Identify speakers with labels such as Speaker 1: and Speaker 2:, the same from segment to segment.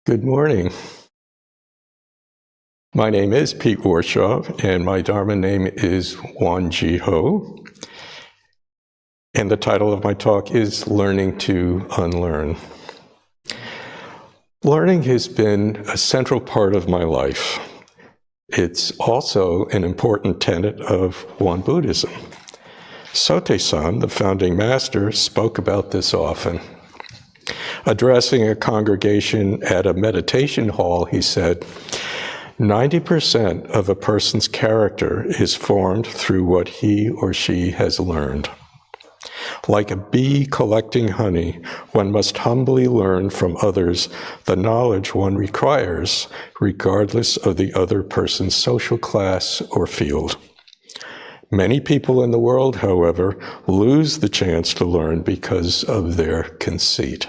Speaker 1: Good morning. My name is Pete Warshaw, and my Dharma name is JeeHo. And the title of my talk is Learning to Unlearn. Learning has been a central part of my life. It's also an important tenet of Won Buddhism. Sotaesan, the founding master, spoke about this often. Addressing a congregation at a meditation hall, he said, 90% of a person's character is formed through what he or she has learned. Like a bee collecting honey, one must humbly learn from others the knowledge one requires, regardless of the other person's social class or field. Many people in the world, however, lose the chance to learn because of their conceit.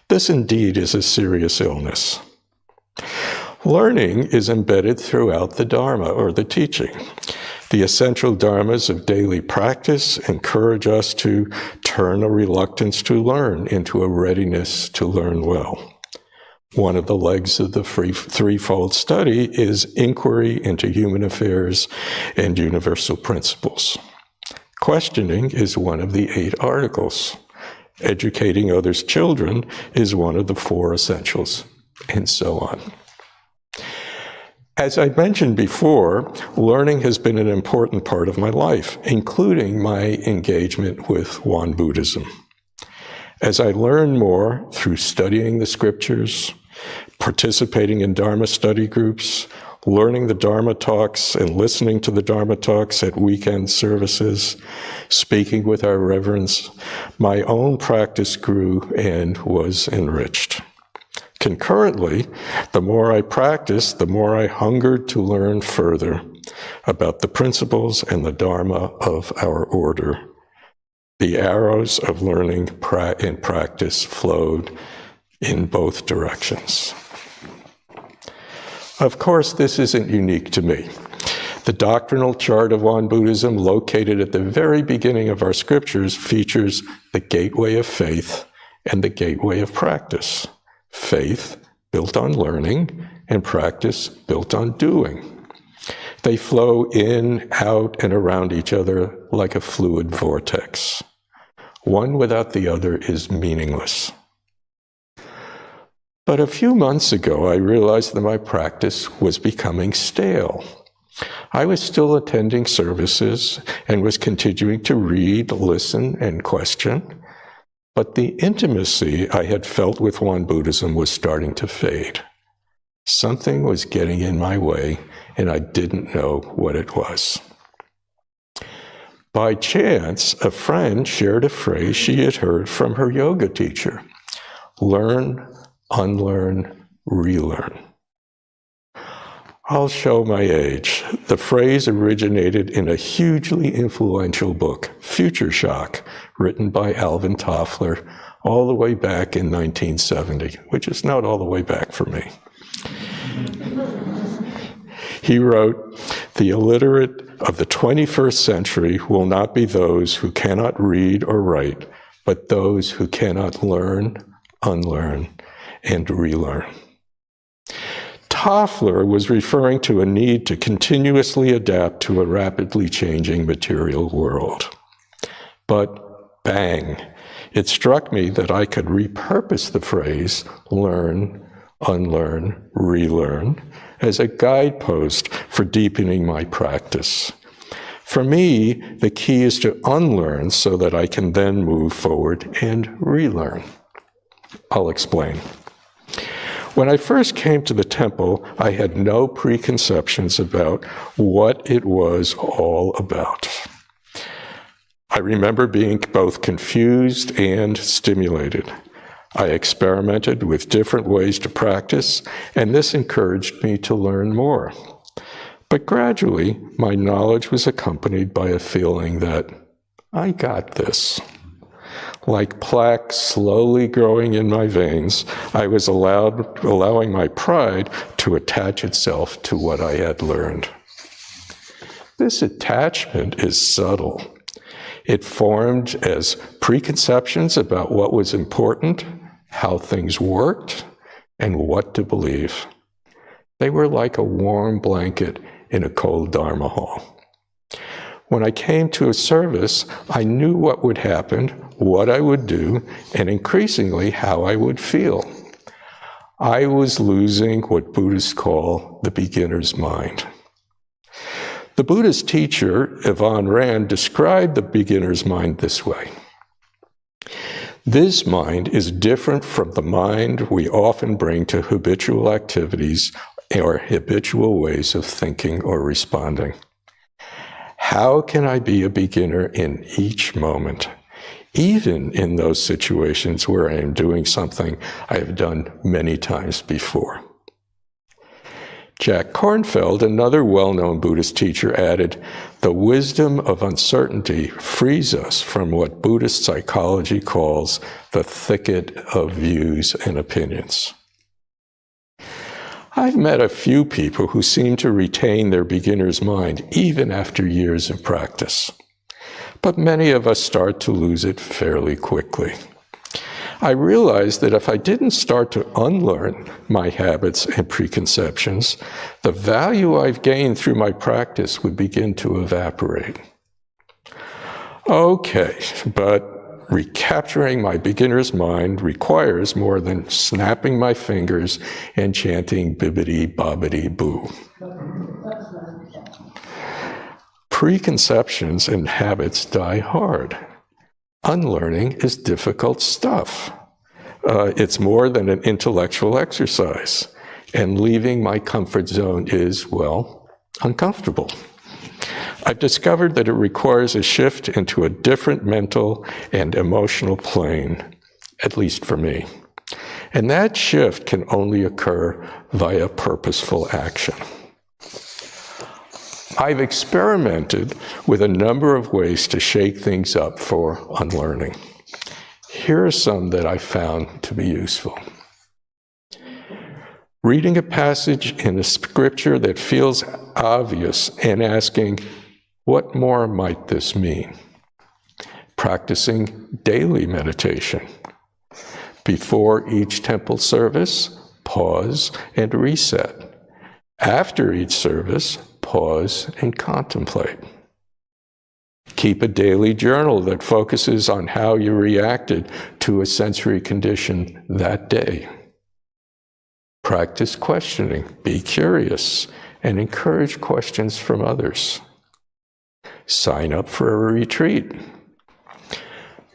Speaker 1: This indeed is a serious illness. Learning is embedded throughout the Dharma, or the teaching. The essential dharmas of daily practice encourage us to turn a reluctance to learn into a readiness to learn well. One of the legs of the threefold study is inquiry into human affairs and universal principles. Questioning is one of the 8 articles. Educating others' children is one of the 4 essentials, and so on. As I mentioned before, learning has been an important part of my life, including my engagement with Won Buddhism. As I learn more through studying the scriptures, participating in Dharma study groups, learning the Dharma talks and listening to the Dharma talks at weekend services, speaking with our reverends, my own practice grew and was enriched. Concurrently, the more I practiced, the more I hungered to learn further about the principles and the Dharma of our order. The arrows of learning and practice flowed in both directions. Of course, this isn't unique to me. The doctrinal chart of Won Buddhism, located at the very beginning of our scriptures, features the gateway of faith and the gateway of practice. Faith built on learning and practice built on doing. They flow in, out, and around each other like a fluid vortex. One without the other is meaningless. But a few months ago, I realized that my practice was becoming stale. I was still attending services and was continuing to read, listen, and question, but the intimacy I had felt with Won Buddhism was starting to fade. Something was getting in my way, and I didn't know what it was. By chance, a friend shared a phrase she had heard from her yoga teacher: learn, unlearn, relearn. I'll show my age. The phrase originated in a hugely influential book, Future Shock, written by Alvin Toffler all the way back in 1970, which is not all the way back for me. He wrote, "The illiterate of the 21st century will not be those who cannot read or write, but those who cannot learn, unlearn, and relearn." Toffler was referring to a need to continuously adapt to a rapidly changing material world. But bang, it struck me that I could repurpose the phrase learn, unlearn, relearn as a guidepost for deepening my practice. For me, the key is to unlearn so that I can then move forward and relearn. I'll explain. When I first came to the temple, I had no preconceptions about what it was all about. I remember being both confused and stimulated. I experimented with different ways to practice, and this encouraged me to learn more. But gradually, my knowledge was accompanied by a feeling that I got this. Like plaque slowly growing in my veins, I was allowing my pride to attach itself to what I had learned. This attachment is subtle. It formed as preconceptions about what was important, how things worked, and what to believe. They were like a warm blanket in a cold Dharma hall. When I came to a service, I knew what would happen, what I would do, and increasingly how I would feel. I was losing what Buddhists call the beginner's mind. The Buddhist teacher, Yvonne Rand, described the beginner's mind this way. This mind is different from the mind we often bring to habitual activities or habitual ways of thinking or responding. How can I be a beginner in each moment, even in those situations where I am doing something I have done many times before? Jack Kornfield, another well-known Buddhist teacher, added, "The wisdom of uncertainty frees us from what Buddhist psychology calls the thicket of views and opinions." I've met a few people who seem to retain their beginner's mind even after years of practice, but many of us start to lose it fairly quickly. I realized that if I didn't start to unlearn my habits and preconceptions, the value I've gained through my practice would begin to evaporate. Okay, but recapturing my beginner's mind requires more than snapping my fingers and chanting bibbidi-bobbidi-boo. Preconceptions and habits die hard. Unlearning is difficult stuff. It's more than an intellectual exercise. And leaving my comfort zone is, well, uncomfortable. I've discovered that it requires a shift into a different mental and emotional plane, at least for me. And that shift can only occur via purposeful action. I've experimented with a number of ways to shake things up for unlearning. Here are some that I found to be useful. Reading a passage in a scripture that feels obvious and asking, what more might this mean? Practicing daily meditation. Before each temple service, pause and reset. After each service, pause and contemplate. Keep a daily journal that focuses on how you reacted to a sensory condition that day. Practice questioning, be curious, and encourage questions from others. Sign up for a retreat.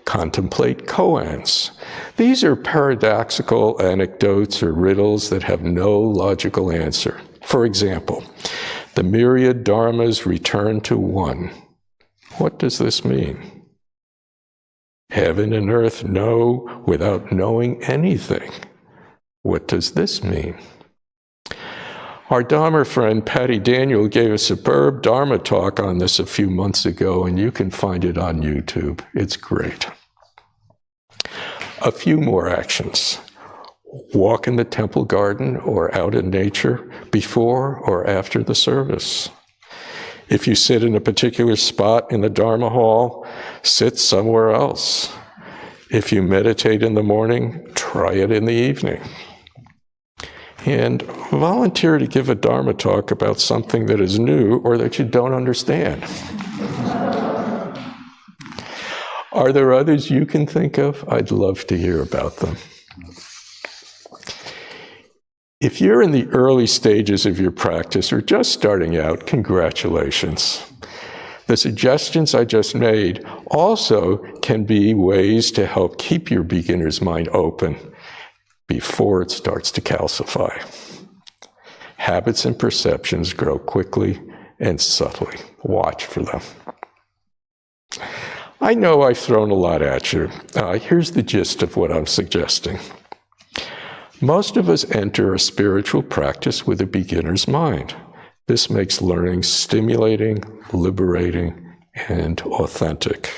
Speaker 1: Contemplate koans. These are paradoxical anecdotes or riddles that have no logical answer. For example, the myriad dharmas return to one. What does this mean? Heaven and earth know without knowing anything. What does this mean? Our Dharma friend Patty Daniel gave a superb Dharma talk on this a few months ago, and you can find it on YouTube. It's great. A few more actions. Walk in the temple garden or out in nature before or after the service. If you sit in a particular spot in the Dharma hall, sit somewhere else. If you meditate in the morning, try it in the evening. And volunteer to give a Dharma talk about something that is new or that you don't understand. Are there others you can think of? I'd love to hear about them. If you're in the early stages of your practice or just starting out, congratulations. The suggestions I just made also can be ways to help keep your beginner's mind open before it starts to calcify. Habits and perceptions grow quickly and subtly. Watch for them. I know I've thrown a lot at you. Here's the gist of what I'm suggesting. Most of us enter a spiritual practice with a beginner's mind. This makes learning stimulating, liberating, and authentic.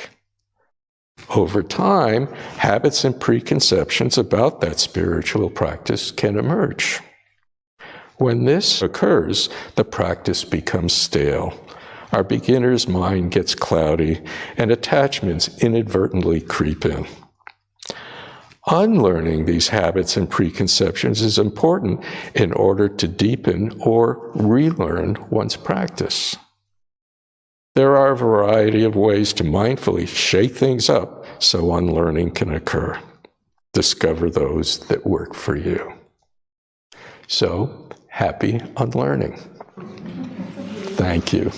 Speaker 1: Over time, habits and preconceptions about that spiritual practice can emerge. When this occurs, the practice becomes stale. Our beginner's mind gets cloudy, and attachments inadvertently creep in. Unlearning these habits and preconceptions is important in order to deepen or relearn one's practice. There are a variety of ways to mindfully shake things up so unlearning can occur. Discover those that work for you. So, happy unlearning. Thank you.